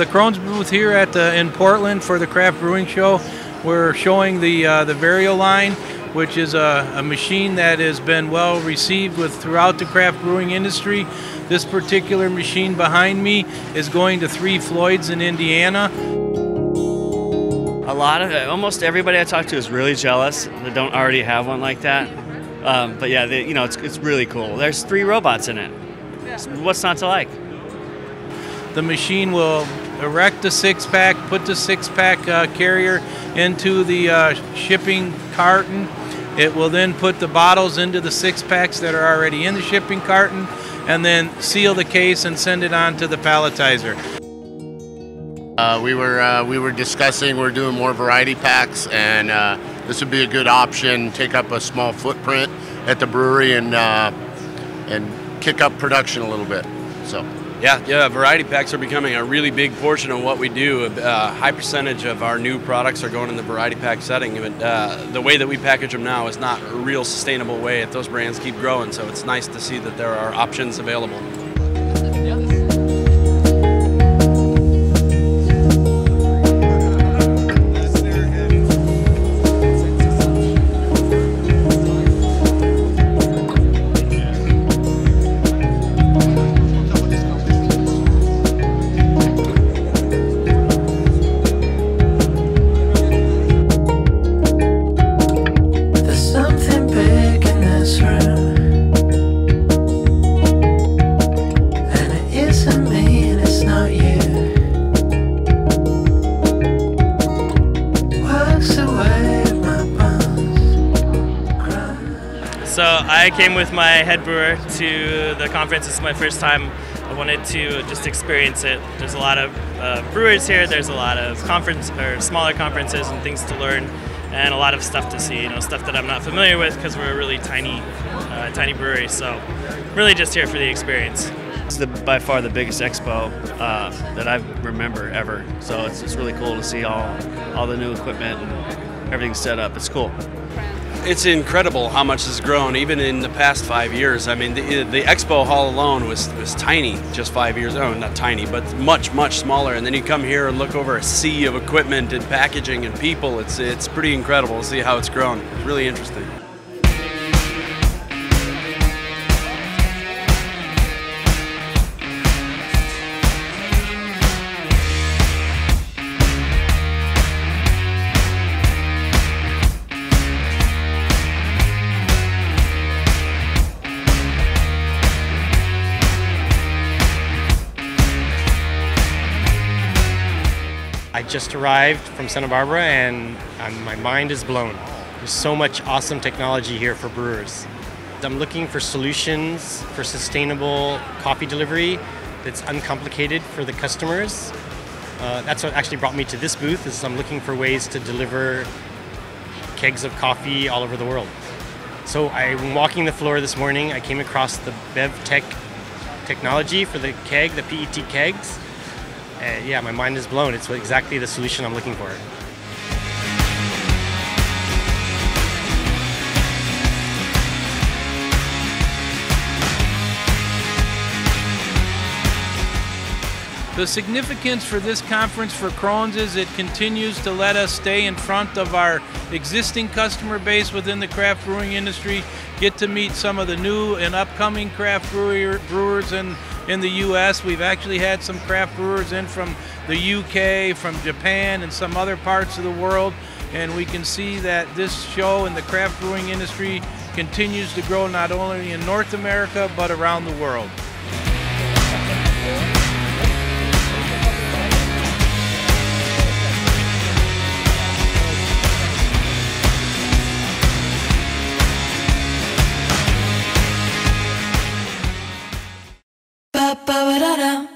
the Krones booth here at in Portland for the Craft Brewing Show. We're showing the Vario line, which is a machine that has been well received throughout the craft brewing industry. This particular machine behind me is going to 3 Floyds in Indiana. Almost everybody I talk to is really jealous that don't already have one like that. But yeah, it's really cool. There's 3 robots in it. What's not to like? The machine will erect the 6-pack, put the 6-pack carrier into the shipping carton. It will then put the bottles into the 6-packs that are already in the shipping carton, and then seal the case and send it on to the palletizer. We were discussing we're doing more variety packs, and this would be a good option. Take up a small footprint at the brewery and kick up production a little bit. So. Yeah, variety packs are becoming a really big portion of what we do. A high percentage of our new products are going in the variety pack setting. But the way that we package them now is not a real sustainable way if those brands keep growing. So it's nice to see that there are options available. So I came with my head brewer to the conference. This is my first time. I wanted to just experience it. There's a lot of brewers here. There's a lot of smaller conferences and things to learn, and a lot of stuff to see. Stuff that I'm not familiar with because we're a really tiny brewery. So really just here for the experience. It's by far the biggest expo that I remember ever. So it's really cool to see all the new equipment and everything set up. It's cool. It's incredible how much has grown, even in the past 5 years. I mean, the expo hall alone was tiny just 5 years ago. Not tiny, but much smaller. And then you come here and look over a sea of equipment and packaging and people. It's pretty incredible to see how it's grown. It's really interesting. I just arrived from Santa Barbara and my mind is blown. There's so much awesome technology here for brewers. I'm looking for solutions for sustainable coffee delivery that's uncomplicated for the customers. That's what actually brought me to this booth, is I'm looking for ways to deliver kegs of coffee all over the world. So I'm walking the floor this morning. I came across the BevTech technology for the keg, the PET kegs. Yeah, my mind is blown. It's exactly the solution I'm looking for. The significance for this conference for Krones is it continues to let us stay in front of our existing customer base within the craft brewing industry, get to meet some of the new and upcoming craft brewers in the U.S. We've actually had some craft brewers in from the UK, from Japan, and some other parts of the world, and we can see that this show in the craft brewing industry continues to grow not only in North America but around the world. Ba ba ba da da.